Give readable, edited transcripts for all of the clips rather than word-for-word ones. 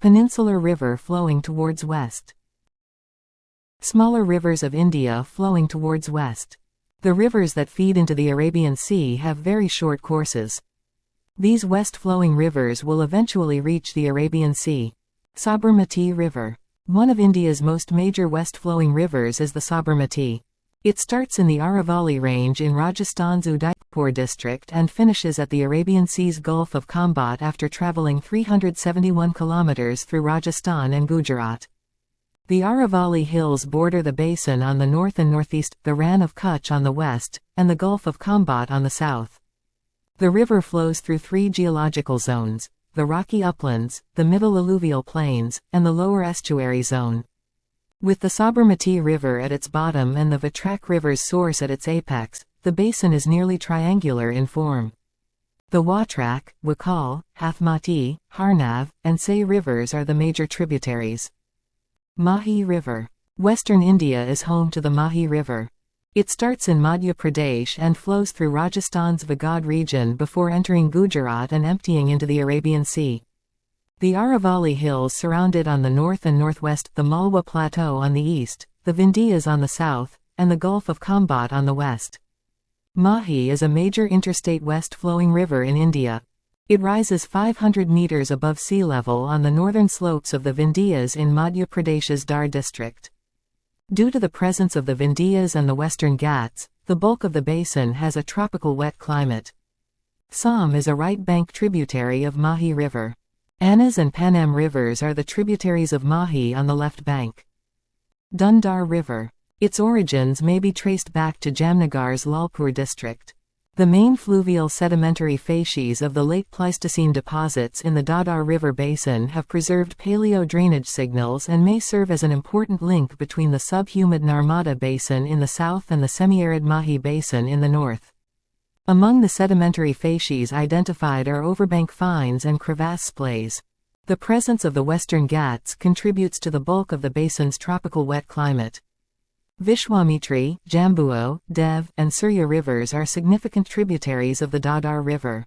Peninsular River flowing towards west. Smaller rivers of India flowing towards west. The rivers that feed into the Arabian Sea have very short courses. These west-flowing rivers will eventually reach the Arabian Sea. Sabarmati River. One of India's most major west-flowing rivers is the Sabarmati. It starts in the Aravalli range in Rajasthan's Udaipur district and finishes at the Arabian Sea's Gulf of Khambat after travelling 371 kilometers through Rajasthan and Gujarat. The Aravalli Hills border the basin on the north and northeast, the Rann of Kutch on the west, and the Gulf of Khambat on the south. The river flows through three geological zones: the rocky uplands, the middle alluvial plains, and the lower estuary zone. With the Sabarmati River at its bottom and the Vatrak River's source at its apex, the basin is nearly triangular in form. The Watrak, Wakal, Hathmati, Harnav, and Say rivers are the major tributaries. Mahi River. Western India is home to the Mahi River. It starts in Madhya Pradesh and flows through Rajasthan's Vagad region before entering Gujarat and emptying into the Arabian Sea. The Aravalli Hills surround it on the north and northwest, the Malwa Plateau on the east, the Vindhyas on the south, and the Gulf of Khambat on the west. Mahi is a major interstate west-flowing river in India. It rises 500 meters above sea level on the northern slopes of the Vindhyas in Madhya Pradesh's Dar district. Due to the presence of the Vindhyas and the Western Ghats, the bulk of the basin has a tropical wet climate. Som is a right-bank tributary of Mahi River. Anas and Panam rivers are the tributaries of Mahi on the left bank. Dundar River. Its origins may be traced back to Jamnagar's Lalpur district. The main fluvial sedimentary facies of the late Pleistocene deposits in the Dadar River basin have preserved paleo-drainage signals and may serve as an important link between the subhumid Narmada basin in the south and the semi-arid Mahi basin in the north. Among the sedimentary facies identified are overbank fines and crevasse splays. The presence of the Western Ghats contributes to the bulk of the basin's tropical wet climate. Vishwamitri, Jambuo, Dev, and Surya rivers are significant tributaries of the Dadar River.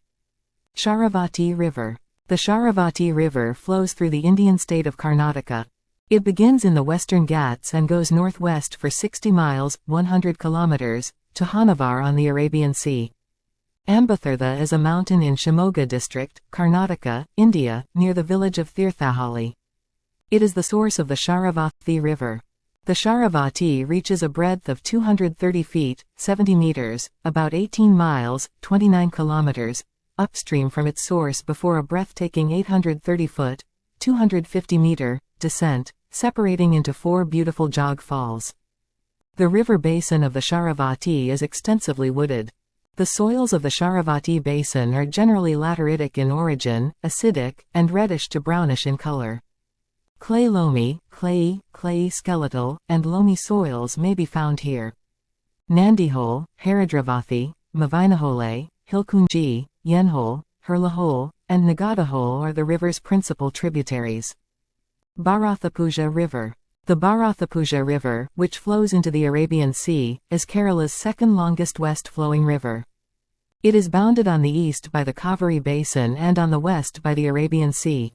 Sharavati River. The Sharavati River flows through the Indian state of Karnataka. It begins in the Western Ghats and goes northwest for 60 miles, 100 kilometers, to Honavar on the Arabian Sea. Ambathartha is a mountain in Shimoga district, Karnataka, India, near the village of Tirthahalli. It is the source of the Sharavati River. The Sharavati reaches a breadth of 230 feet, 70 meters, about 18 miles, 29 kilometers, upstream from its source before a breathtaking 830-foot, 250-meter, descent, separating into four beautiful jog falls. The river basin of the Sharavati is extensively wooded. The soils of the Sharavati basin are generally lateritic in origin, acidic, and reddish to brownish in color. Clay loamy, clay skeletal, and loamy soils may be found here. Nandihole, Haridravathi, Mavinahole, Hilkunji, Yenhole, Hurlahole, and Nagadahole are the river's principal tributaries. Bharathapuja River. The Bharathapuja River, which flows into the Arabian Sea, is Kerala's second longest west-flowing river. It is bounded on the east by the Kaveri Basin and on the west by the Arabian Sea.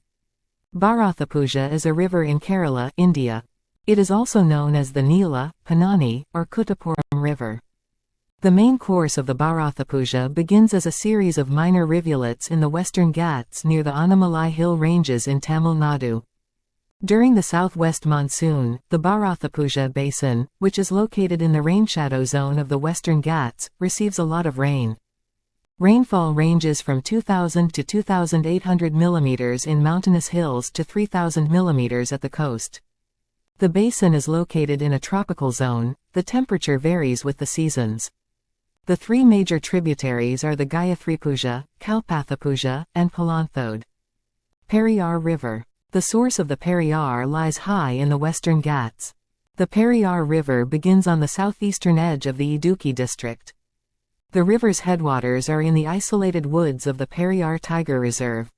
Bharathapuja is a river in Kerala, India. It is also known as the Neela, Panani, or Kuttapuram River. The main course of the Bharathapuja begins as a series of minor rivulets in the Western Ghats near the Anamalai Hill ranges in Tamil Nadu. During the southwest monsoon, the Bharathapuja Basin, which is located in the rainshadow zone of the Western Ghats, receives a lot of rain. Rainfall ranges from 2,000 to 2,800 mm in mountainous hills to 3,000 mm at the coast. The basin is located in a tropical zone. The temperature varies with the seasons. The three major tributaries are the Gayathripuja, Kalpathapuja, and Palanthode. Periyar River. The source of the Periyar lies high in the Western Ghats. The Periyar River begins on the southeastern edge of the Idukki district. The river's headwaters are in the isolated woods of the Periyar Tiger Reserve.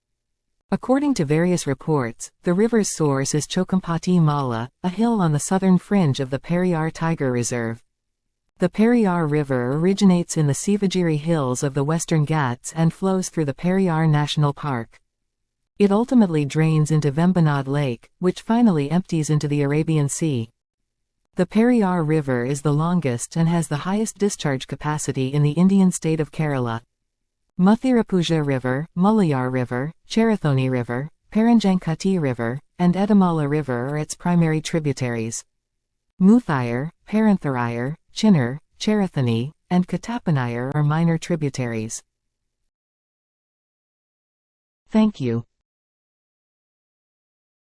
According to various reports, the river's source is Chokampati Mala, a hill on the southern fringe of the Periyar Tiger Reserve. The Periyar River originates in the Sivagiri Hills of the Western Ghats and flows through the Periyar National Park. It ultimately drains into Vembanad Lake, which finally empties into the Arabian Sea. The Periyar River is the longest and has the highest discharge capacity in the Indian state of Kerala. Muthirapuja River, Mulayar River, Cherathoni River, Paranjankati River, and Edamala River are its primary tributaries. Muthayar, Parantharayar, Chinnar, Cherathani, and Katapanayar are minor tributaries. Thank you.